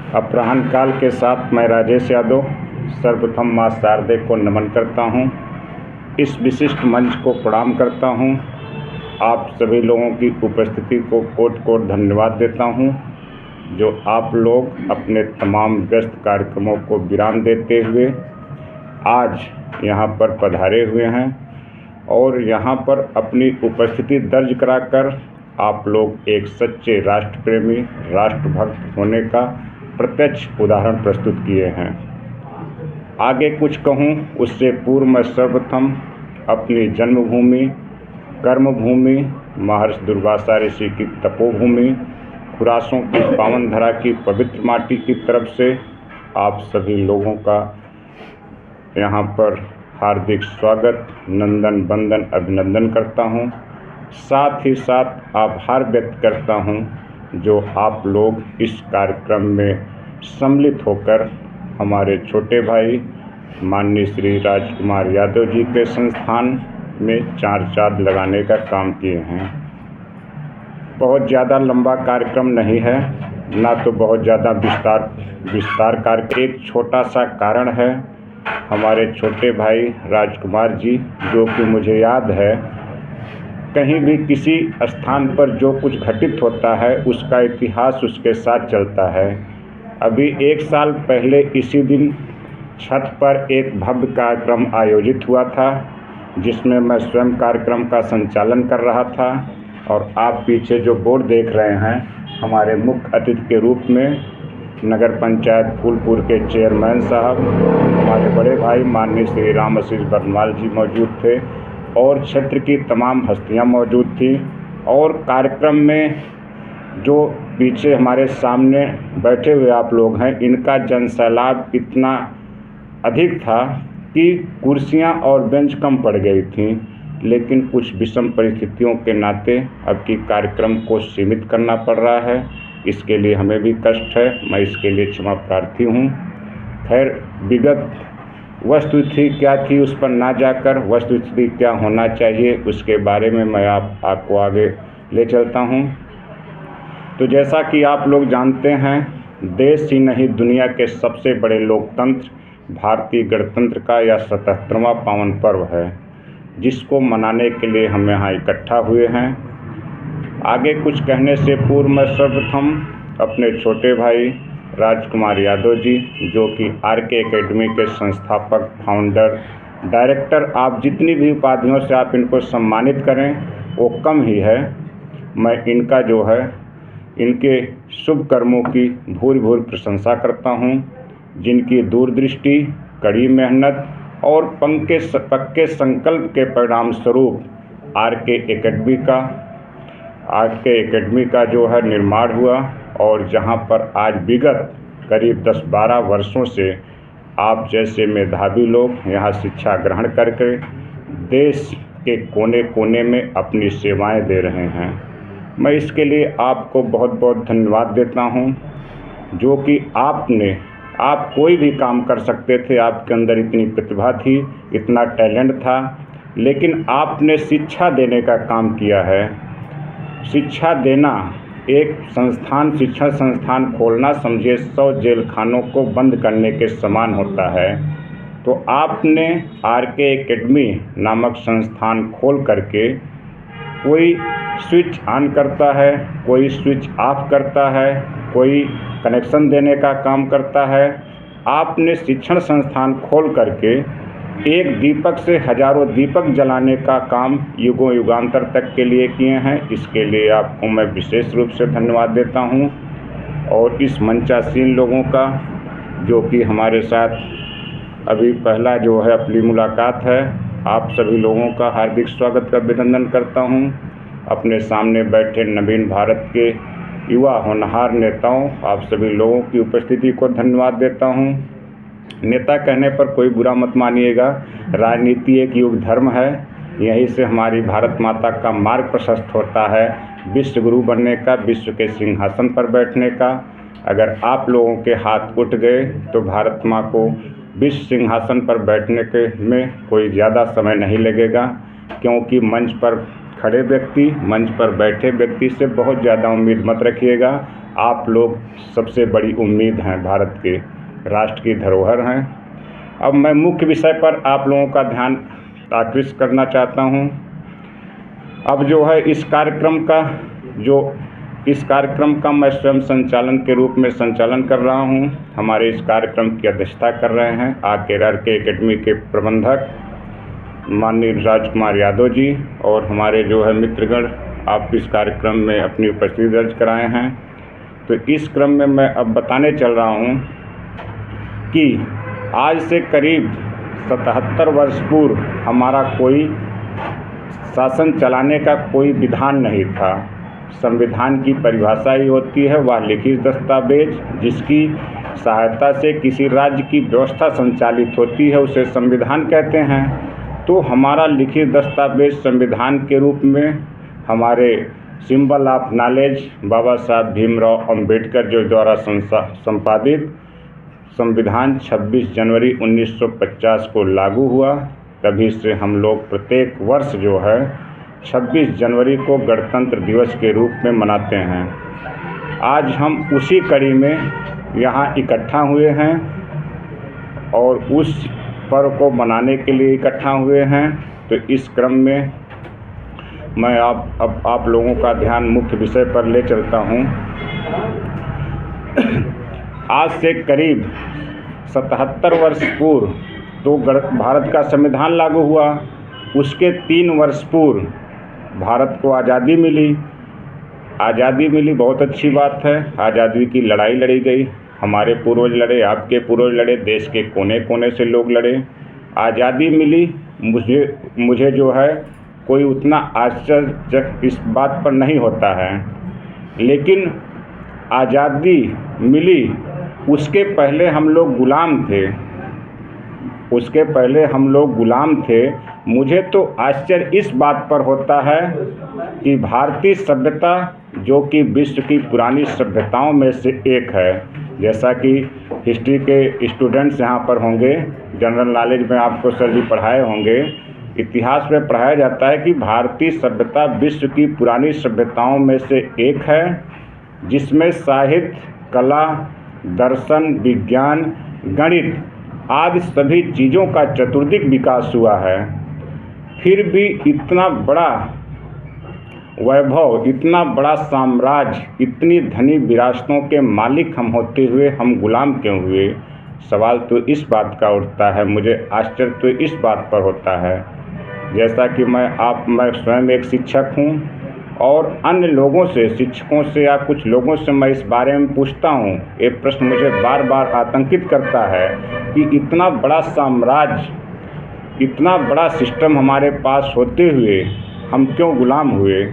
अपराह्न काल के साथ मैं राजेश यादव सर्वप्रथम माँ शारदे को नमन करता हूँ। इस विशिष्ट मंच को प्रणाम करता हूँ। आप सभी लोगों की उपस्थिति को कोटि कोटि धन्यवाद देता हूँ, जो आप लोग अपने तमाम व्यस्त कार्यक्रमों को विराम देते हुए आज यहाँ पर पधारे हुए हैं और यहाँ पर अपनी उपस्थिति दर्ज कराकर आप लोग एक सच्चे राष्ट्र प्रेमी, राष्ट्रभक्त होने का प्रत्यक्ष उदाहरण प्रस्तुत किए हैं। आगे कुछ कहूँ उससे पूर्व मैं सर्वप्रथम अपनी जन्मभूमि, कर्मभूमि, महर्षि दुर्वासा ऋषि की तपोभूमि, खुरासों की पावन धरा की पवित्र माटी की तरफ से आप सभी लोगों का यहाँ पर हार्दिक स्वागत, नंदन बंदन अभिनंदन करता हूँ। साथ ही साथ आभार व्यक्त करता हूँ जो आप लोग इस कार्यक्रम में सम्मिलित होकर हमारे छोटे भाई माननीय श्री राजकुमार यादव जी के संस्थान में चार चाँद लगाने का काम किए हैं। बहुत ज़्यादा लंबा कार्यक्रम नहीं है, ना तो बहुत ज़्यादा विस्तार कार्य। एक छोटा सा कारण है, हमारे छोटे भाई राजकुमार जी, जो कि मुझे याद है कहीं भी किसी स्थान पर जो कुछ घटित होता है उसका इतिहास उसके साथ चलता है। अभी 1 साल पहले इसी दिन छत पर एक भव्य कार्यक्रम आयोजित हुआ था, जिसमें मैं स्वयं कार्यक्रम का संचालन कर रहा था और आप पीछे जो बोर्ड देख रहे हैं, हमारे मुख्य अतिथि के रूप में नगर पंचायत फूलपुर के चेयरमैन साहब, हमारे बड़े भाई माननीय श्री राम आशीष बरनवाल जी मौजूद थे और क्षेत्र की तमाम हस्तियां मौजूद थी। और कार्यक्रम में जो पीछे हमारे सामने बैठे हुए आप लोग हैं, इनका जनसैलाब इतना अधिक था कि कुर्सियां और बेंच कम पड़ गई थीं, लेकिन कुछ विषम परिस्थितियों के नाते अब की कार्यक्रम को सीमित करना पड़ रहा है। इसके लिए हमें भी कष्ट है, मैं इसके लिए क्षमा प्रार्थी हूँ। खैर, विगत वस्तुस्थिति क्या थी उस पर ना जाकर वस्तुस्थिति क्या होना चाहिए उसके बारे में मैं आपको आगे ले चलता हूँ। तो जैसा कि आप लोग जानते हैं, देश ही नहीं दुनिया के सबसे बड़े लोकतंत्र भारतीय गणतंत्र का यह 77वां पावन पर्व है, जिसको मनाने के लिए हम यहाँ इकट्ठा हुए हैं। आगे कुछ कहने से पूर्व मैं सर्वप्रथम अपने छोटे भाई राजकुमार यादव जी, जो कि RK एकेडमी के संस्थापक, फाउंडर, डायरेक्टर, आप जितनी भी उपाधियों से आप इनको सम्मानित करें वो कम ही है। मैं इनका जो है इनके शुभ कर्मों की भूरि भूरि प्रशंसा करता हूं, जिनकी दूरदृष्टि, कड़ी मेहनत और पक्के संकल्प के परिणाम स्वरूप RK एकेडमी का जो है निर्माण हुआ और जहां पर आज विगत करीब 10-12 वर्षों से आप जैसे मेधावी लोग यहाँ शिक्षा ग्रहण करके देश के कोने कोने में अपनी सेवाएं दे रहे हैं। मैं इसके लिए आपको बहुत बहुत धन्यवाद देता हूँ, जो कि आप कोई भी काम कर सकते थे, आपके अंदर इतनी प्रतिभा थी, इतना टैलेंट था, लेकिन आपने शिक्षा देने का काम किया है। शिक्षा देना, एक शिक्षण संस्थान खोलना समझिए 100 जेल खानों को बंद करने के समान होता है। तो आपने RK एकेडमी नामक संस्थान खोल करके कोई स्विच ऑन करता है, कोई स्विच ऑफ करता है, कोई कनेक्शन देने का काम करता है। आपने शिक्षण संस्थान खोल करके एक दीपक से हजारों दीपक जलाने का काम युगों युगांतर तक के लिए किए हैं। इसके लिए आपको मैं विशेष रूप से धन्यवाद देता हूं। और इस मंचासीन लोगों का, जो कि हमारे साथ अभी पहला जो है अपनी मुलाकात है, आप सभी लोगों का हार्दिक स्वागत का अभिनंदन करता हूं। अपने सामने बैठे नवीन भारत के युवा होनहार नेताओं, आप सभी लोगों की उपस्थिति को धन्यवाद देता हूं। नेता कहने पर कोई बुरा मत मानिएगा, राजनीति एक युग धर्म है, यहीं से हमारी भारत माता का मार्ग प्रशस्त होता है विश्व गुरु बनने का, विश्व के सिंहासन पर बैठने का। अगर आप लोगों के हाथ उठ गए तो भारत माँ को विश्व सिंहासन पर बैठने के में कोई ज़्यादा समय नहीं लगेगा, क्योंकि मंच पर खड़े व्यक्ति, मंच पर बैठे व्यक्ति से बहुत ज़्यादा उम्मीद मत रखिएगा। आप लोग सबसे बड़ी उम्मीद हैं, भारत के राष्ट्र की धरोहर हैं। अब मैं मुख्य विषय पर आप लोगों का ध्यान आकृष्ट करना चाहता हूं। अब जो है इस कार्यक्रम का मैं स्वयं संचालन के रूप में संचालन कर रहा हूं। हमारे इस कार्यक्रम की अध्यक्षता कर रहे हैं RK एकेडमी के प्रबंधक माननीय राजकुमार यादव जी, और हमारे जो है मित्रगण आप इस कार्यक्रम में अपनी उपस्थिति दर्ज कराए हैं। तो इस क्रम में मैं अब बताने चल रहा हूं कि आज से करीब 77 वर्ष पूर्व हमारा कोई शासन चलाने का कोई विधान नहीं था। संविधान की परिभाषा ही होती है वह लिखित दस्तावेज, जिसकी सहायता से किसी राज्य की व्यवस्था संचालित होती है, उसे संविधान कहते हैं। तो हमारा लिखित दस्तावेज संविधान के रूप में हमारे सिंबल ऑफ नॉलेज बाबा साहब भीमराव अंबेडकर जो द्वारा संपादित संविधान 26 जनवरी 1950 को लागू हुआ। तभी से हम लोग प्रत्येक वर्ष जो है 26 जनवरी को गणतंत्र दिवस के रूप में मनाते हैं। आज हम उसी कड़ी में यहाँ इकट्ठा हुए हैं और उस पर्व को मनाने के लिए इकट्ठा हुए हैं। तो इस क्रम में मैं आप लोगों का ध्यान मुख्य विषय पर ले चलता हूँ। आज से करीब 77 वर्ष पूर्व तो भारत का संविधान लागू हुआ। उसके 3 वर्ष पूर्व भारत को आज़ादी मिली। बहुत अच्छी बात है। आज़ादी की लड़ाई लड़ी गई। हमारे पूर्वज लड़े, आपके पूर्वज लड़े, देश के कोने कोने से लोग लड़े। आज़ादी मिली। मुझे जो है कोई उतना आश्चर्य इस बात पर नहीं होता है, लेकिन आज़ादी मिली उसके पहले हम लोग गुलाम थे। मुझे तो आश्चर्य इस बात पर होता है कि भारतीय सभ्यता जो कि विश्व की पुरानी सभ्यताओं में से एक है, जैसा कि हिस्ट्री के स्टूडेंट्स यहाँ पर होंगे, जनरल नॉलेज में आपको सर जी पढ़ाए होंगे, इतिहास में पढ़ाया जाता है कि भारतीय सभ्यता विश्व की पुरानी सभ्यताओं में से एक है, जिसमें साहित्य, कला, दर्शन, विज्ञान, गणित आदि सभी चीज़ों का चतुर्दिक विकास हुआ है। फिर भी इतना बड़ा वैभव, इतना बड़ा साम्राज्य, इतनी धनी विरासतों के मालिक हम होते हुए हम गुलाम क्यों हुए? सवाल तो इस बात का उठता है। मुझे आश्चर्य तो इस बात पर होता है। जैसा कि मैं स्वयं एक शिक्षक हूँ और अन्य लोगों से, शिक्षकों से या कुछ लोगों से मैं इस बारे में पूछता हूँ। ये प्रश्न मुझे बार बार आतंकित करता है कि इतना बड़ा साम्राज्य, इतना बड़ा सिस्टम हमारे पास होते हुए हम क्यों गुलाम हुए?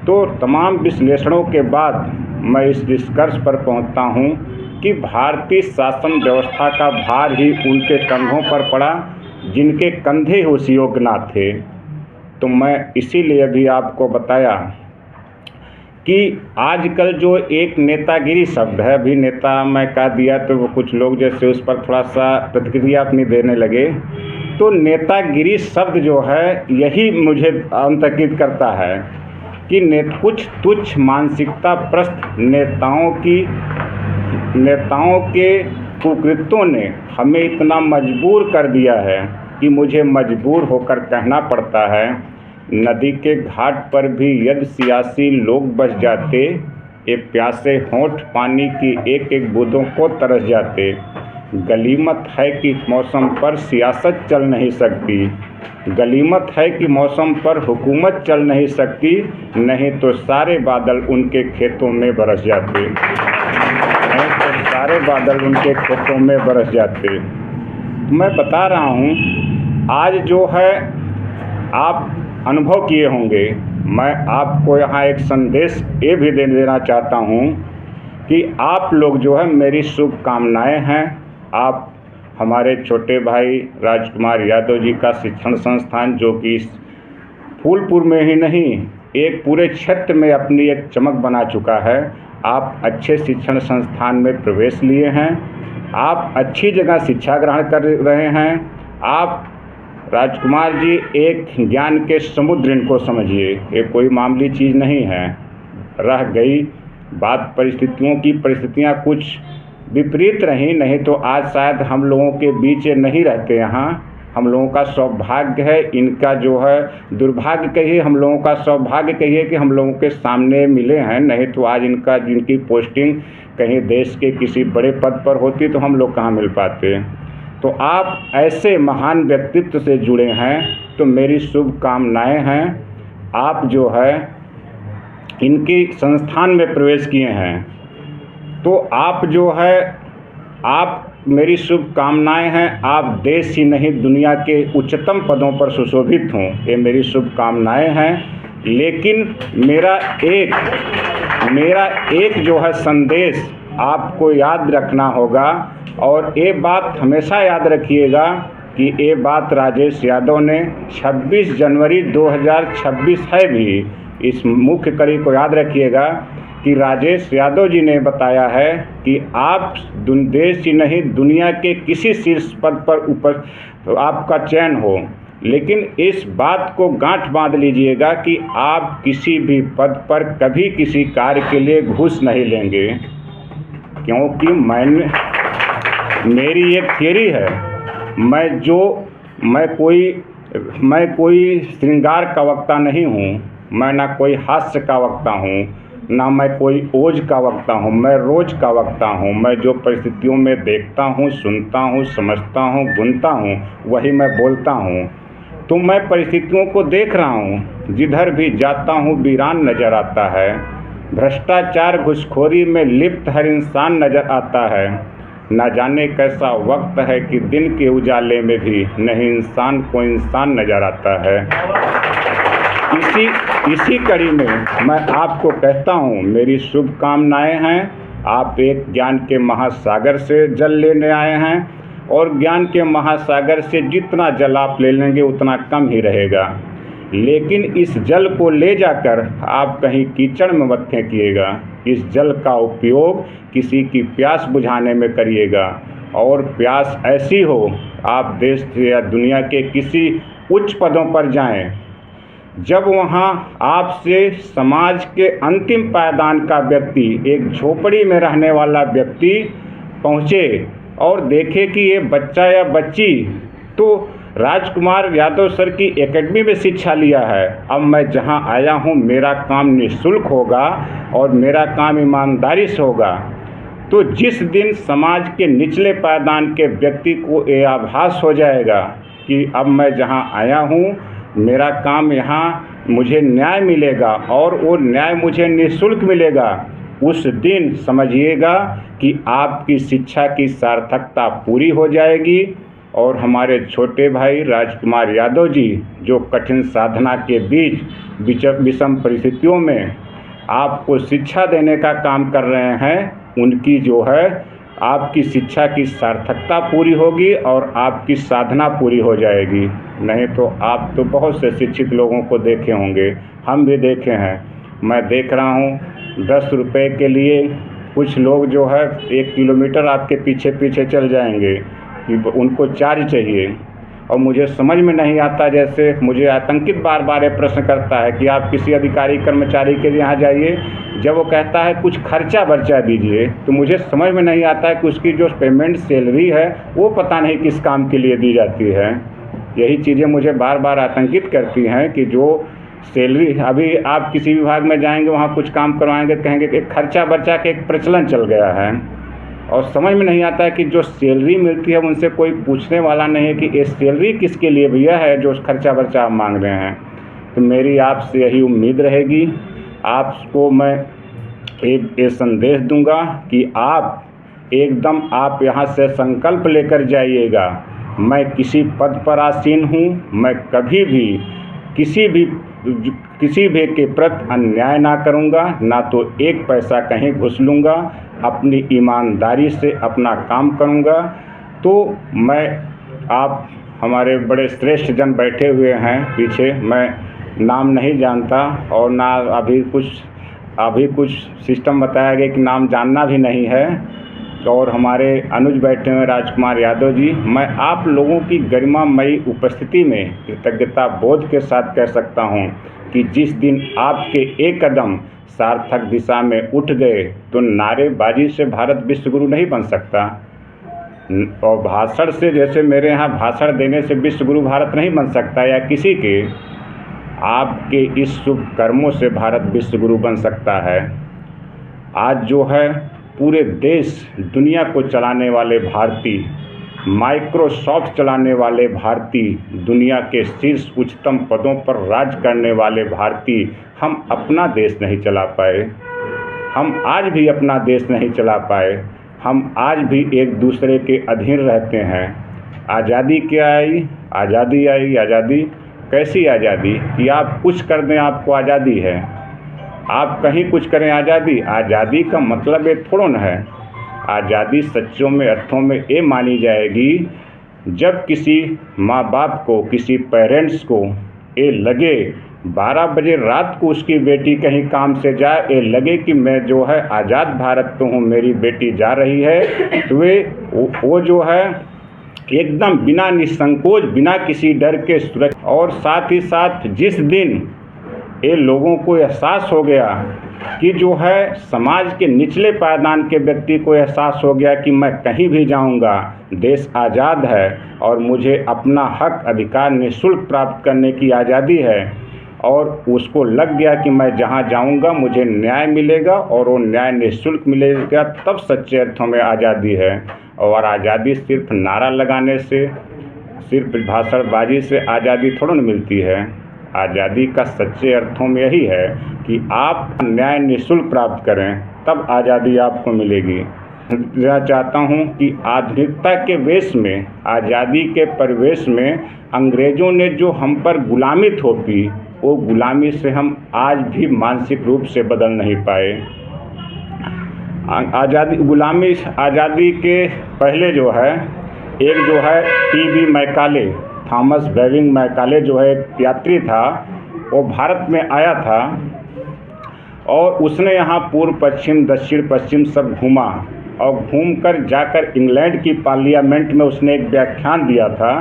तो तमाम विश्लेषणों के बाद मैं इस निष्कर्ष पर पहुँचता हूँ कि भारतीय शासन व्यवस्था का भार ही उनके कंधों पर पड़ा जिनके कंधे उस योग्य न थे। तो मैं इसीलिए अभी आपको बताया कि आजकल जो एक नेतागिरी शब्द है, अभी नेता मैं कह दिया तो वो कुछ लोग जैसे उस पर थोड़ा सा प्रतिक्रिया अपनी देने लगे। तो नेतागिरी शब्द जो है यही मुझे आतंकित करता है कि कुछ तुच्छ मानसिकता प्रस्त नेताओं के कुकृत्यों ने हमें इतना मजबूर कर दिया है कि मुझे मजबूर होकर कहना पड़ता है, नदी के घाट पर भी यदि सियासी लोग बस जाते, ये प्यासे होंठ पानी की एक एक बूंदों को तरस जाते। गलीमत है कि मौसम पर सियासत चल नहीं सकती, गलीमत है कि मौसम पर हुकूमत चल नहीं सकती, नहीं तो सारे बादल उनके खेतों में बरस जाते, नहीं तो सारे बादल उनके खेतों में बरस जाते। मैं बता रहा हूँ, आज जो है आप अनुभव किए होंगे। मैं आपको यहाँ एक संदेश ये भी दे देना चाहता हूँ कि आप लोग जो है मेरी शुभकामनाएं हैं। आप हमारे छोटे भाई राजकुमार यादव जी का शिक्षण संस्थान, जो कि फूलपुर में ही नहीं एक पूरे क्षेत्र में अपनी एक चमक बना चुका है, आप अच्छे शिक्षण संस्थान में प्रवेश लिए हैं, आप अच्छी जगह शिक्षा ग्रहण कर रहे हैं, आप राजकुमार जी, एक ज्ञान के समुद्र इनको समझिए, ये कोई मामूली चीज़ नहीं है। रह गई बात परिस्थितियों की, परिस्थितियाँ कुछ विपरीत रहीं, नहीं तो आज शायद हम लोगों के बीच ये नहीं रहते यहाँ। हम लोगों का सौभाग्य है, इनका जो है दुर्भाग्य कहिए, हम लोगों का सौभाग्य कहिए कि हम लोगों के सामने मिले हैं, नहीं तो आज जिनकी पोस्टिंग कहीं देश के किसी बड़े पद पर होती तो हम लोग कहाँ मिल पाते। तो आप ऐसे महान व्यक्तित्व से जुड़े हैं तो मेरी शुभकामनाएं हैं। आप जो है इनकी संस्थान में प्रवेश किए हैं तो आप जो है, आप मेरी शुभकामनाएं हैं। आप देश ही नहीं दुनिया के उच्चतम पदों पर सुशोभित हों, ये मेरी शुभकामनाएं हैं। लेकिन मेरा एक जो है संदेश आपको याद रखना होगा, और ये बात हमेशा याद रखिएगा कि ये बात राजेश यादव ने 26 जनवरी 2026 है भी, इस मुख्य कड़ी को याद रखिएगा कि राजेश यादव जी ने बताया है कि आप देश ही नहीं दुनिया के किसी शीर्ष पद पर आपका चयन हो, लेकिन इस बात को गांठ बांध लीजिएगा कि आप किसी भी पद पर कभी किसी कार्य के लिए घूस नहीं लेंगे। क्योंकि मेरी एक थियरी है, मैं कोई श्रृंगार का वक्ता नहीं हूँ, मैं ना कोई हास्य का वक्ता हूँ, ना मैं कोई ओज का वक्ता हूँ, मैं रोज का वक्ता हूँ। मैं जो परिस्थितियों में देखता हूँ, सुनता हूँ, समझता हूँ, गुनता हूँ, वही मैं बोलता हूँ। तो मैं परिस्थितियों को देख रहा हूँ, जिधर भी जाता हूँ वीरान नज़र आता है। भ्रष्टाचार घुसखोरी में लिप्त हर इंसान नज़र आता है। न जाने कैसा वक्त है कि दिन के उजाले में भी नहीं इंसान को इंसान नज़र आता है। इसी कड़ी में मैं आपको कहता हूँ, मेरी शुभकामनाएं हैं। आप एक ज्ञान के महासागर से जल लेने आए हैं, और ज्ञान के महासागर से जितना जल आप ले लेंगे उतना कम ही रहेगा। लेकिन इस जल को ले जाकर आप कहीं कीचड़ में मत फेंकिएगा। इस जल का उपयोग किसी की प्यास बुझाने में करिएगा, और प्यास ऐसी हो आप देश या दुनिया के किसी उच्च पदों पर जाएं, जब वहाँ आपसे समाज के अंतिम पायदान का व्यक्ति, एक झोपड़ी में रहने वाला व्यक्ति पहुँचे और देखे कि ये बच्चा या बच्ची तो राजकुमार यादव सर की एकेडमी में शिक्षा लिया है, अब मैं जहाँ आया हूँ मेरा काम निःशुल्क होगा और मेरा काम ईमानदारी से होगा। तो जिस दिन समाज के निचले पायदान के व्यक्ति को ये आभास हो जाएगा कि अब मैं जहाँ आया हूँ मेरा काम, यहाँ मुझे न्याय मिलेगा और वो न्याय मुझे निःशुल्क मिलेगा, उस दिन समझिएगा कि आपकी शिक्षा की सार्थकता पूरी हो जाएगी। और हमारे छोटे भाई राजकुमार यादव जी जो कठिन साधना के बीच विषम परिस्थितियों में आपको शिक्षा देने का काम कर रहे हैं, उनकी जो है आपकी शिक्षा की सार्थकता पूरी होगी और आपकी साधना पूरी हो जाएगी। नहीं तो आप तो बहुत से शिक्षित लोगों को देखे होंगे, हम भी देखे हैं, मैं देख रहा हूँ 10 रुपये के लिए कुछ लोग जो है 1 किलोमीटर आपके पीछे पीछे चल जाएंगे कि उनको चार्ज चाहिए। और मुझे समझ में नहीं आता, जैसे मुझे आतंकित बार बार ये प्रश्न करता है कि आप किसी अधिकारी कर्मचारी के यहाँ जाइए, जब वो कहता है कुछ खर्चा बर्चा दीजिए, तो मुझे समझ में नहीं आता है कि उसकी जो पेमेंट सैलरी है वो पता नहीं किस काम के लिए दी जाती है। यही चीज़ें मुझे बार बार आतंकित करती हैं कि जो सैलरी, अभी आप किसी विभाग में जाएंगे वहाँ कुछ काम करवाएंगे, कहेंगे कि खर्चा बर्चा का एक प्रचलन चल गया है, और समझ में नहीं आता है कि जो सैलरी मिलती है उनसे कोई पूछने वाला नहीं है कि ये सैलरी किसके लिए भैया है जो खर्चा बर्चा आप मांग रहे हैं। तो मेरी आपसे यही उम्मीद रहेगी, आपको मैं एक संदेश दूंगा कि आप एकदम आप यहाँ से संकल्प लेकर जाइएगा, मैं किसी पद पर आसीन हूँ, मैं कभी भी किसी भी के प्रति अन्याय ना करूँगा, ना तो एक पैसा कहीं घुस लूँगा, अपनी ईमानदारी से अपना काम करूँगा। तो मैं, आप हमारे बड़े श्रेष्ठ जन बैठे हुए हैं पीछे, मैं नाम नहीं जानता और ना अभी कुछ सिस्टम बताया गया कि नाम जानना भी नहीं है। और हमारे अनुज बैठे हुए राजकुमार यादव जी, मैं आप लोगों की गरिमामयी उपस्थिति में कृतज्ञता बोध के साथ कह सकता हूं कि जिस दिन आपके एक कदम सार्थक दिशा में उठ गए तो नारेबाजी से भारत विश्व गुरु नहीं बन सकता, और भाषण से, जैसे मेरे यहाँ भाषण देने से विश्व गुरु भारत नहीं बन सकता, या किसी के आपके इस शुभ कर्मों से भारत विश्व गुरु बन सकता है। आज जो है पूरे देश, दुनिया को चलाने वाले भारतीय, माइक्रोसॉफ्ट चलाने वाले भारतीय, दुनिया के शीर्ष उच्चतम पदों पर राज करने वाले भारतीय, हम अपना देश नहीं चला पाए। हम आज भी अपना देश नहीं चला पाए। हम आज भी एक दूसरे के अधीन रहते हैं। आज़ादी क्या आई? आज़ादी आई। आज़ादी कैसी आज़ादी कि आप कुछ कर दें आपको आज़ादी है, आप कहीं कुछ करें आज़ादी। आज़ादी का मतलब ये थोड़ा न है। आज़ादी सच्चों में अर्थों में ये मानी जाएगी जब किसी माँ बाप को, किसी पेरेंट्स को ये लगे 12 बजे रात को उसकी बेटी कहीं काम से जाए, ये लगे कि मैं जो है आज़ाद भारत तो हूँ, मेरी बेटी जा रही है, तो वो जो है एकदम बिना निसंकोच, बिना किसी डर के सुरक्षित। और साथ ही साथ जिस दिन ये लोगों को एहसास हो गया कि जो है समाज के निचले पायदान के व्यक्ति को एहसास हो गया कि मैं कहीं भी जाऊंगा, देश आज़ाद है और मुझे अपना हक अधिकार निःशुल्क प्राप्त करने की आज़ादी है, और उसको लग गया कि मैं जहां जाऊंगा मुझे न्याय मिलेगा और वो न्याय निःशुल्क मिलेगा, तब सच्चे अर्थों में आज़ादी है। और आज़ादी सिर्फ नारा लगाने से, सिर्फ भाषणबाजी से आज़ादी थोड़ा न मिलती है। आज़ादी का सच्चे अर्थों में यही है कि आप न्याय निःशुल्क प्राप्त करें, तब आज़ादी आपको मिलेगी। मैं चाहता हूं कि आधुनिकता के वेश में, आज़ादी के परिवेश में अंग्रेज़ों ने जो हम पर गुलामी थोपी, वो गुलामी से हम आज भी मानसिक रूप से बदल नहीं पाए। आज़ादी के पहले जो है, एक जो है टी.बी. मैकाले, थॉमस बेविंग मैकाले जो है एक यात्री था, वो भारत में आया था और उसने यहाँ पूर्व पश्चिम, दक्षिण पश्चिम सब घूमा, और घूमकर जाकर इंग्लैंड की पार्लियामेंट में उसने एक व्याख्यान दिया था।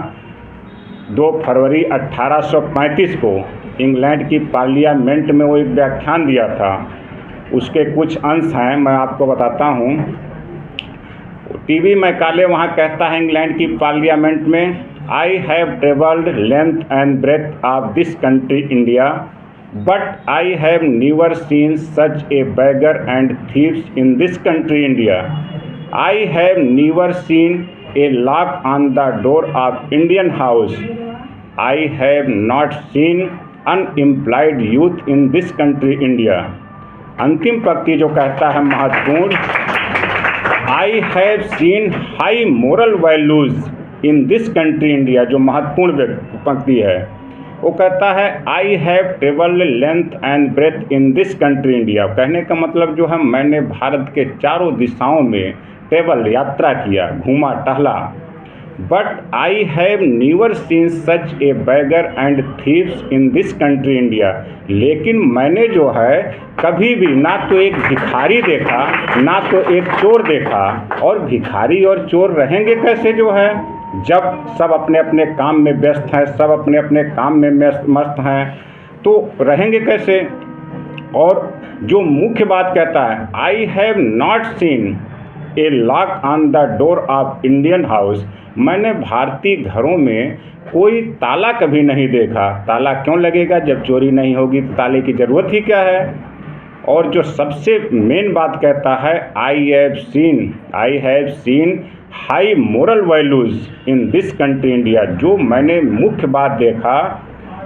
2 फरवरी 1835 को इंग्लैंड की पार्लियामेंट में वो एक व्याख्यान दिया था। उसके कुछ अंश हैं, मैं आपको बताता हूँ। टी.बी. मैकाले वहाँ कहता है इंग्लैंड की पार्लियामेंट में, I have travelled length and breadth of this country India, but I have never seen such a beggar and thieves in this country India. I have never seen a lock on the door of Indian house. I have not seen unemployed youth in this country India. अंतिम पंक्ति जो कहता है महत्वपूर्ण, I have seen high moral values in this country India, जो महत्वपूर्ण पंक्ति है, वो कहता है I have travelled length and breadth in this country India. कहने का मतलब जो है, मैंने भारत के चारों दिशाओं में ट्रेवल, यात्रा किया, घूमा टहला, but I have never seen such A bagger and thieves in this country India. लेकिन मैंने जो है कभी भी ना तो एक भिखारी देखा, ना तो एक चोर देखा। और भिखारी और चोर रहेंगे कैसे जो है, जब सब अपने अपने काम में व्यस्त हैं, सब अपने अपने काम में मस्त हैं, तो रहेंगे कैसे। और जो मुख्य बात कहता है, I have not seen A lock on the door of Indian house, मैंने भारतीय घरों में कोई ताला कभी नहीं देखा। ताला क्यों लगेगा, जब चोरी नहीं होगी तो ताले की ज़रूरत ही क्या है। और जो सबसे मेन बात कहता है, I have seen high moral values in this country India, जो मैंने मुख्य बात देखा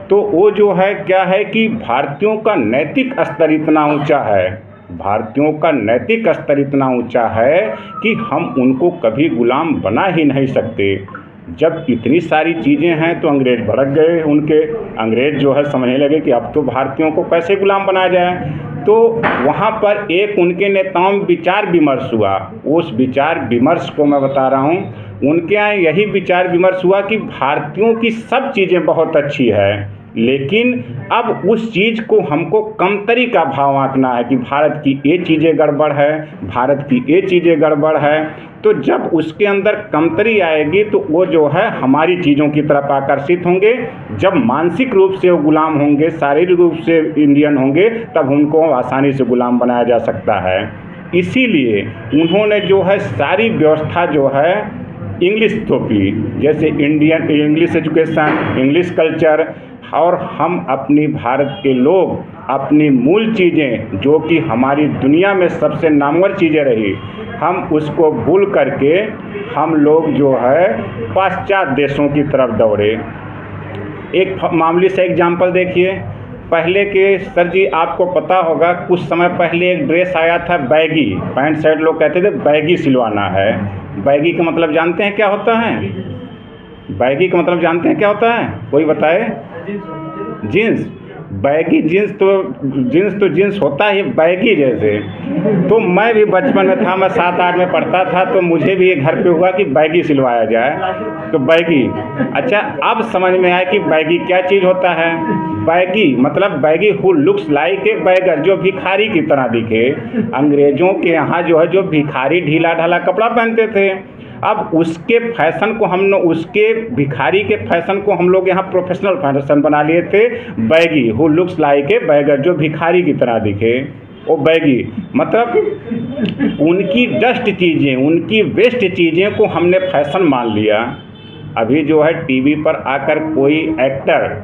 तो वो जो है क्या है कि भारतीयों का नैतिक स्तर इतना ऊंचा है, भारतीयों का नैतिक स्तर इतना ऊंचा है कि हम उनको कभी गुलाम बना ही नहीं सकते। जब इतनी सारी चीज़ें हैं तो अंग्रेज़ भड़क गए, उनके अंग्रेज़ जो है समझने लगे कि अब तो भारतीयों को कैसे गुलाम बनाया जाए। तो वहाँ पर एक उनके नेताओं में विचार विमर्श हुआ। उस विचार विमर्श को मैं बता रहा हूँ, उनके यहाँ यही विचार विमर्श हुआ कि भारतीयों की सब चीज़ें बहुत अच्छी है, लेकिन अब उस चीज़ को हमको कमतरी का भाव आंकना है कि भारत की ये चीज़ें गड़बड़ है, भारत की ये चीज़ें गड़बड़ है। तो जब उसके अंदर कमतरी आएगी तो वो जो है हमारी चीज़ों की तरफ आकर्षित होंगे। जब मानसिक रूप से वो गुलाम होंगे, शारीरिक रूप से इंडियन होंगे, तब उनको आसानी से गुलाम बनाया जा सकता है। इसीलिए उन्होंने जो है सारी व्यवस्था जो है इंग्लिश थोपी, जैसे Indian English education, English culture, और हम अपनी भारत के लोग अपनी मूल चीज़ें जो कि हमारी दुनिया में सबसे नामवर चीज़ें रही, हम उसको भूल करके हम लोग जो है पाश्चात्य देशों की तरफ दौड़े। एक मामूली सा एग्जाम्पल देखिए, पहले के सर जी आपको पता होगा कुछ समय पहले एक ड्रेस आया था बैगी, पैंट शर्ट लोग कहते थे बैगी सिलवाना है। बैगी का मतलब जानते हैं क्या होता है? बैगी का मतलब जानते हैं क्या होता है? कोई बताए? जीन्स। बैगी जीन्स तो जीन्स होता है बैगी जैसे। तो मैं भी बचपन में था, मैं 7-8 में पढ़ता था, तो मुझे भी एक घर पे हुआ कि बैगी सिलवाया जाए, तो बैगी। अच्छा, अब समझ में आया कि बैगी क्या चीज़ होता है। बैगी मतलब baggy who looks like a bagger, जो भिखारी की तरह दिखे। अंग्रेज़ों के यहाँ जो है जो भिखारी ढीला ढाला कपड़ा पहनते थे, अब उसके फैशन को हम लोग, उसके भिखारी के फैशन को हम लोग यहाँ प्रोफेशनल फैशन बना लिए थे। Baggy who looks like a bagger, जो भिखारी की तरह दिखे, वो बैगी। मतलब उनकी डस्ट चीज़ें, उनकी वेस्ट चीज़ें को हमने फैशन मान लिया। अभी जो है टीवी पर आकर कोई एक्टर,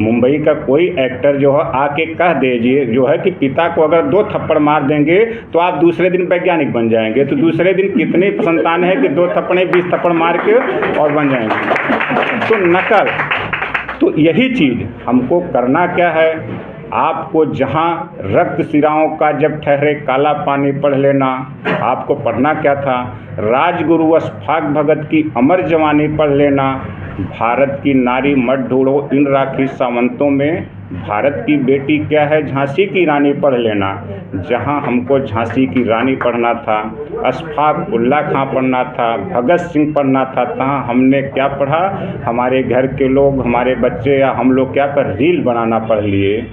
मुंबई का कोई एक्टर जो है आके कह दीजिए जो है कि पिता को अगर 2 थप्पड़ मार देंगे तो आप दूसरे दिन वैज्ञानिक बन जाएंगे, तो दूसरे दिन कितने संतान है कि 2 थप्पड़ 20 थप्पड़ मार के और बन जाएंगे। तो नकल, तो यही चीज़ हमको करना क्या है, आपको जहाँ रक्त सिराओं का जब ठहरे काला पानी पढ़ लेना। आपको पढ़ना क्या था? राजगुरु अशफाक भगत की अमर जवानी पढ़ लेना। भारत की नारी मत ढूंढो इन राखी सावंतों में, भारत की बेटी क्या है झांसी की रानी पढ़ लेना। जहाँ हमको झांसी की रानी पढ़ना था, अशफाक उल्ला खां पढ़ना था, भगत सिंह पढ़ना था, तहाँ हमने क्या पढ़ा? हमारे घर के लोग, हमारे बच्चे या हम लोग क्या पर रील बनाना पढ़ लिए।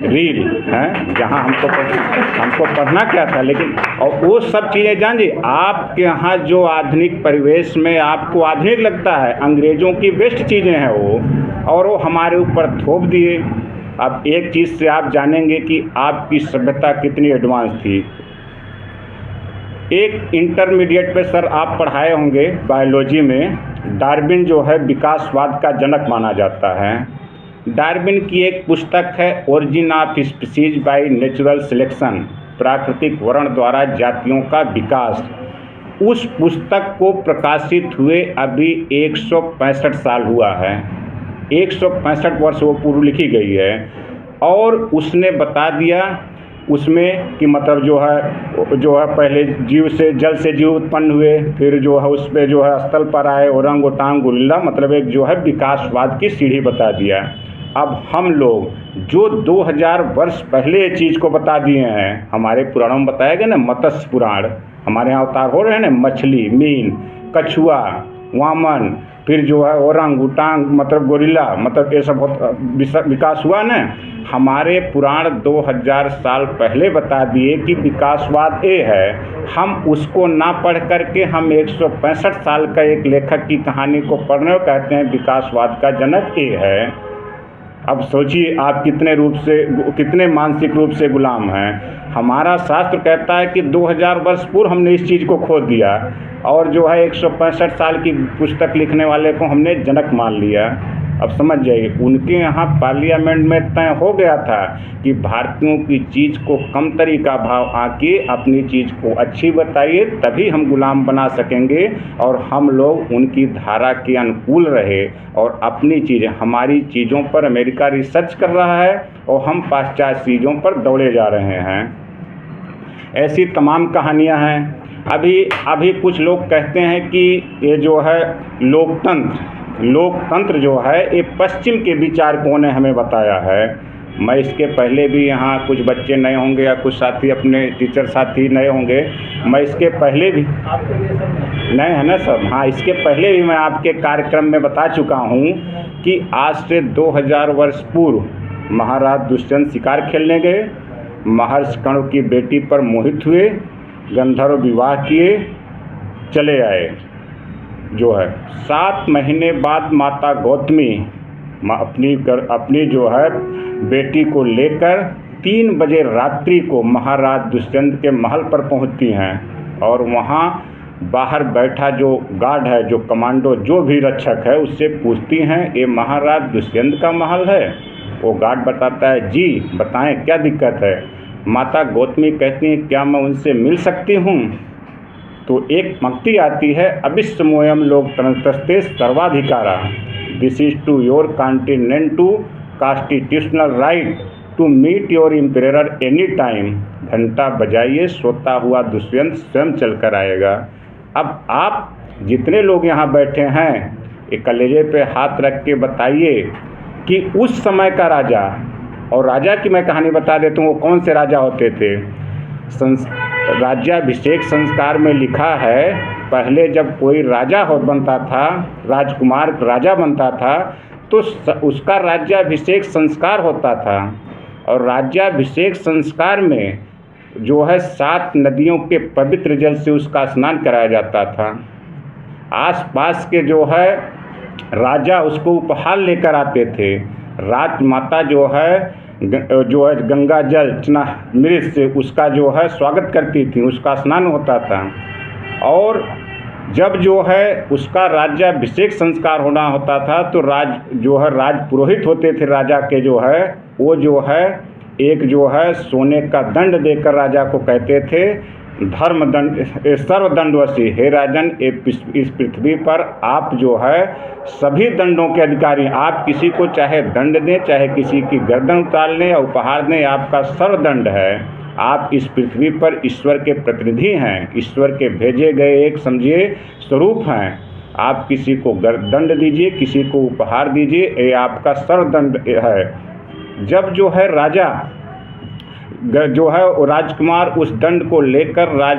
रील हैं, जहाँ हमको पढ़ना क्या था। लेकिन और वो सब चीज़ें जानिए, आपके यहाँ जो आधुनिक परिवेश में आपको आधुनिक लगता है, अंग्रेज़ों की बेस्ट चीज़ें हैं वो, और वो हमारे ऊपर थोप दिए। अब एक चीज़ से आप जानेंगे कि आपकी सभ्यता कितनी एडवांस थी। एक इंटरमीडिएट पे सर आप पढ़ाए होंगे बायोलॉजी में, डार्विन जो है विकासवाद का जनक माना जाता है। डार्विन की एक पुस्तक है origin of species by natural selection, प्राकृतिक वर्ण द्वारा जातियों का विकास। उस पुस्तक को प्रकाशित हुए अभी 165 साल हुआ है, 165 वर्ष वो पूर्व लिखी गई है। और उसने बता दिया उसमें कि मतलब जो है पहले जीव से, जल से जीव उत्पन्न हुए, फिर जो है उस पर जो है स्थल पर आए ओरंग ओटांग गोरिल्ला, मतलब एक जो है विकासवाद की सीढ़ी बता दिया। अब हम लोग जो 2000 वर्ष पहले ये चीज़ को बता दिए हैं, हमारे पुराणों में बताया गया ना, मत्स्य पुराण, हमारे यहाँ अवतार हो रहे हैं ना, मछली, मीन, कछुआ, वामन, फिर जो है ओरंग उटांग मतलब गोरिल्ला, मतलब ये सब विकास हुआ ना। हमारे पुराण 2000 साल पहले बता दिए कि विकासवाद ये है। हम उसको ना पढ़ करके हम 165 साल का एक लेखक की कहानी को पढ़ने और कहते हैं विकासवाद का जनक ये है। अब सोचिए आप कितने मानसिक रूप से गुलाम हैं। हमारा शास्त्र कहता है कि 2000 वर्ष पूर्व हमने इस चीज़ को खो दिया, और जो है 165 साल की पुस्तक लिखने वाले को हमने जनक मान लिया। अब समझ जाइए, उनके यहाँ पार्लियामेंट में तय हो गया था कि भारतीयों की चीज़ को कमतरी का भाव आके अपनी चीज़ को अच्छी बताइए, तभी हम गुलाम बना सकेंगे और हम लोग उनकी धारा के अनुकूल रहे। और अपनी चीज़ें, हमारी चीज़ों पर अमेरिका रिसर्च कर रहा है और हम पाश्चात्य चीज़ों पर दौड़े जा रहे हैं। ऐसी तमाम कहानियाँ हैं। अभी कुछ लोग कहते हैं कि ये जो है लोकतंत्र जो है ये पश्चिम के विचारकों ने हमें बताया है। मैं इसके पहले भी, यहाँ कुछ बच्चे नए होंगे या कुछ साथी अपने टीचर साथी नए होंगे, मैं इसके पहले भी नहीं है ना सब। हाँ, इसके पहले भी मैं आपके कार्यक्रम में बता चुका हूँ कि आज से 2000 वर्ष पूर्व महाराज दुष्यंत शिकार खेलने गए, महर्षि कण्व की बेटी पर मोहित हुए, गंधर्व विवाह किए, चले आए। जो है 7 महीने बाद माता गौतमी अपनी जो है बेटी को लेकर 3 बजे रात्रि को महाराज दुष्यंत के महल पर पहुंचती हैं और वहां बाहर बैठा जो गार्ड है, जो कमांडो, जो भी रक्षक है, उससे पूछती हैं ये महाराज दुष्यंत का महल है? वो गार्ड बताता है जी बताएं क्या दिक्कत है। माता गौतमी कहती हैं क्या मैं उनसे मिल सकती हूँ? तो एक पंक्ति आती है, अविश्वमोयम लोकतंत्रस्ते सर्वाधिकारा, this is to your continental constitutional right to meet your emperor any time. घंटा बजाइए, सोता हुआ दुष्यंत स्वयं चल कर आएगा। अब आप जितने लोग यहाँ बैठे हैं, एक कलेजे पे हाथ रख के बताइए कि उस समय का राजा, और राजा की मैं कहानी बता देता हूँ वो कौन से राजा होते थे। राज्याभिषेक संस्कार में लिखा है, पहले जब कोई राजा बनता था, राजकुमार राजा बनता था, तो उसका राज्याभिषेक संस्कार होता था। और राज्याभिषेक संस्कार में जो है 7 नदियों के पवित्र जल से उसका स्नान कराया जाता था। आसपास के जो है राजा उसको उपहार लेकर आते थे। राजमाता जो है गंगा जल चरणामृत से उसका जो है स्वागत करती थी, उसका स्नान होता था। और जब जो है उसका राज्याभिषेक संस्कार होना होता था तो राज पुरोहित होते थे राजा के, जो है वो जो है एक जो है सोने का दंड देकर राजा को कहते थे धर्म दंड सर्वदंडवशी, हे राजन इस पृथ्वी पर आप जो है सभी दंडों के अधिकारी, आप किसी को चाहे दंड दें, चाहे किसी की गर्दन उतार लें या उपहार दें, आपका सर्वदंड है। आप इस पृथ्वी पर ईश्वर के प्रतिनिधि हैं, ईश्वर के भेजे गए एक समझिए स्वरूप हैं। आप किसी को दंड दीजिए, किसी को उपहार दीजिए, ये आपका सर्वदंड है। जब जो है राजा जो है राजकुमार उस दंड को लेकर राज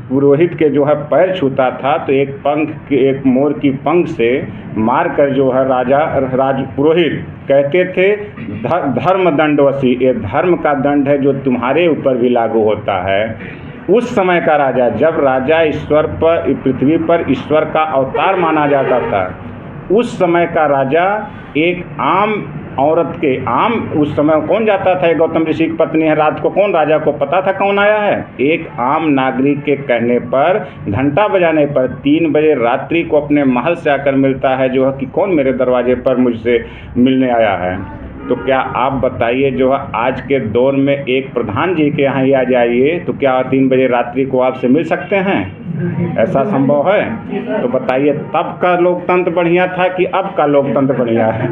पुरोहित के जो है पैर छूता था तो एक मोर की पंख से मारकर जो है राज पुरोहित कहते थे धर्म दंडवशी, ये धर्म का दंड है जो तुम्हारे ऊपर भी लागू होता है। उस समय का राजा, जब राजा ईश्वर पर पृथ्वी पर ईश्वर का अवतार माना जाता था, उस समय का राजा एक आम औरत के उस समय कौन जाता था? गौतम ऋषि की पत्नी है, रात को कौन राजा को पता था कौन आया है? एक आम नागरिक के कहने पर, घंटा बजाने पर 3 बजे रात्रि को अपने महल से आकर मिलता है जो है कि कौन मेरे दरवाजे पर मुझसे मिलने आया है। तो क्या आप बताइए, जो है आज के दौर में एक प्रधान जी के यहाँ ही आ जाइए तो क्या 3 बजे रात्रि को आपसे मिल सकते हैं? ऐसा संभव है? तो बताइए तब का लोकतंत्र बढ़िया था कि अब का लोकतंत्र बढ़िया है?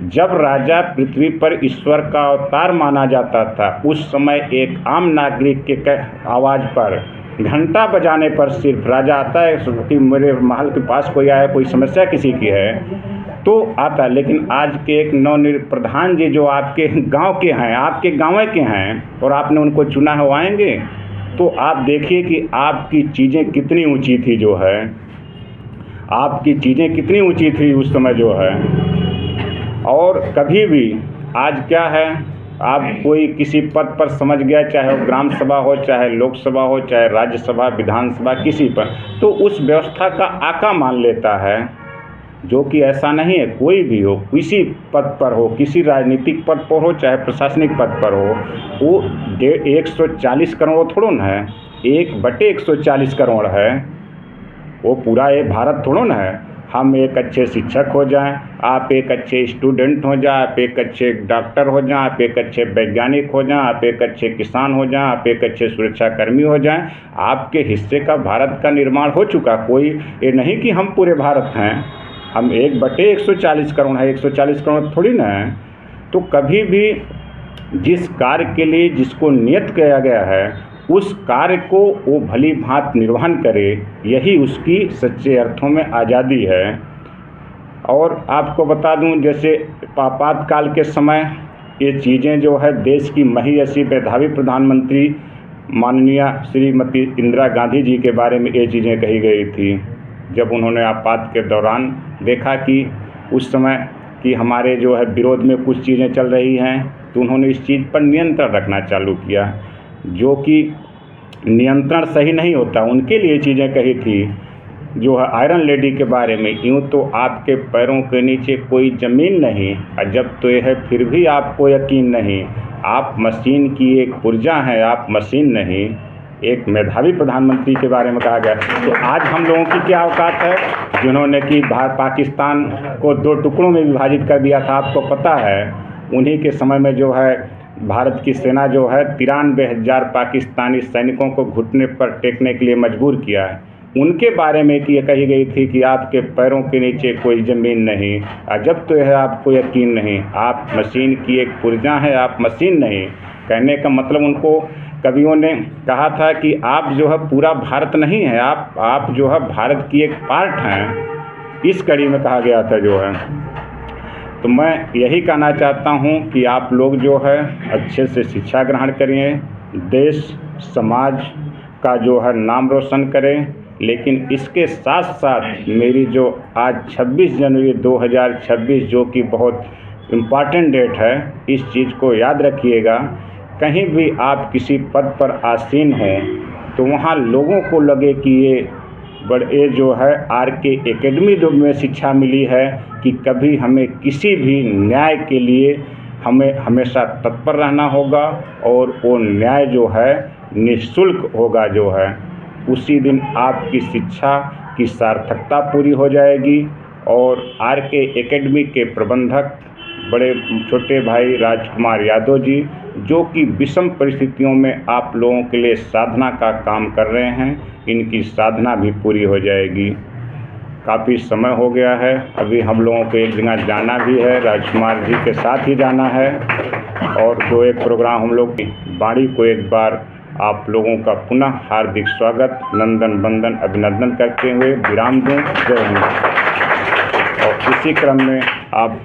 जब राजा पृथ्वी पर ईश्वर का अवतार माना जाता था, उस समय एक आम नागरिक के आवाज़ पर, घंटा बजाने पर सिर्फ राजा आता है कि मेरे महल के पास कोई आया, कोई समस्या किसी की है तो आता। लेकिन आज के एक नवनिर्वाचित प्रधान जी जो आपके गांव के हैं, आपके गाँव के हैं और आपने उनको चुना है, वो आएंगे तो आप देखिए कि आपकी चीज़ें कितनी ऊंची थी, जो है आपकी चीज़ें कितनी ऊंची थी उस समय जो है। और कभी भी आज क्या है, आप कोई किसी पद पर समझ गया, चाहे वो ग्राम सभा हो, चाहे लोकसभा हो, चाहे राज्यसभा, विधानसभा, किसी पर, तो उस व्यवस्था का आका मान लेता है, जो कि ऐसा नहीं है। कोई भी हो, किसी पद पर हो, किसी राजनीतिक पद पर हो, चाहे प्रशासनिक पद पर हो, वो 140 करोड़ थोड़ा ना है, 1/140 करोड़ है, वो पूरा ये भारत थोड़ा ना है। हम एक अच्छे शिक्षक हो जाएं, आप एक अच्छे स्टूडेंट हो जाएं, आप एक अच्छे डॉक्टर हो जाएं, आप एक अच्छे वैज्ञानिक हो जाएं, आप एक अच्छे किसान हो जाएं, आप एक अच्छे सुरक्षाकर्मी हो जाएं, आपके हिस्से का भारत का निर्माण हो चुका। कोई ये नहीं कि हम पूरे भारत हैं, हम 1/140 करोड़ है, 140 करोड़ थोड़ी ना है। तो कभी भी जिस कार्य के लिए जिसको नियत किया गया है, उस कार्य को वो भली भांति निर्वहन करे, यही उसकी सच्चे अर्थों में आज़ादी है। और आपको बता दूं, जैसे आपातकाल के समय ये चीज़ें जो है देश की महीयसी मेधावी प्रधानमंत्री माननीय श्रीमती इंदिरा गांधी जी के बारे में ये चीज़ें कही गई थी। जब उन्होंने आपात के दौरान देखा कि उस समय कि हमारे जो है विरोध में कुछ चीज़ें चल रही हैं, तो उन्होंने इस चीज़ पर नियंत्रण रखना चालू किया, जो कि नियंत्रण सही नहीं होता। उनके लिए चीज़ें कही थी जो है आयरन लेडी के बारे में, यूँ तो आपके पैरों के नीचे कोई ज़मीन नहीं, अजब तो यह है फिर भी आपको यकीन नहीं, आप मशीन की एक पुर्जा हैं, आप मशीन नहीं। एक मेधावी प्रधानमंत्री के बारे में कहा गया। तो आज हम लोगों की क्या औकात है, जिन्होंने कि पाकिस्तान को 2 टुकड़ों में विभाजित कर दिया था, आपको पता है। उन्हीं के समय में जो है भारत की सेना जो है 93,000 पाकिस्तानी सैनिकों को घुटने पर टेकने के लिए मजबूर किया है। उनके बारे में कि ये कही गई थी कि आपके पैरों के नीचे कोई ज़मीन नहीं, अजब तो है आपको यकीन नहीं, आप मशीन की एक पुर्जा हैं, आप मशीन नहीं। कहने का मतलब उनको कवियों ने कहा था कि आप जो है पूरा भारत नहीं है, आप जो है भारत की एक पार्ट हैं। इस कड़ी में कहा गया था जो है। तो मैं यही कहना चाहता हूँ कि आप लोग जो है अच्छे से शिक्षा ग्रहण करें, देश समाज का जो है नाम रोशन करें, लेकिन इसके साथ साथ मेरी जो आज 26 जनवरी 2026 जो कि बहुत इम्पॉर्टेंट डेट है, इस चीज़ को याद रखिएगा। कहीं भी आप किसी पद पर आसीन हों तो वहाँ लोगों को लगे कि ये जो है RK एकेडमी में शिक्षा मिली है कि कभी हमें किसी भी न्याय के लिए हमें हमेशा तत्पर रहना होगा, और वो न्याय जो है निःशुल्क होगा जो है। उसी दिन आपकी शिक्षा की सार्थकता पूरी हो जाएगी। और RK एकेडमी के प्रबंधक बड़े छोटे भाई राजकुमार यादव जी, जो कि विषम परिस्थितियों में आप लोगों के लिए साधना का काम कर रहे हैं, इनकी साधना भी पूरी हो जाएगी। काफ़ी समय हो गया है, अभी हम लोगों को एक जगह जाना भी है, राजकुमार जी के साथ ही जाना है। और जो एक प्रोग्राम हम लोग की बाड़ी को एक बार आप लोगों का पुनः हार्दिक स्वागत, नंदन बंदन अभिनंदन करते हुए विराम दूँ। जय हिंद। और इसी क्रम में आप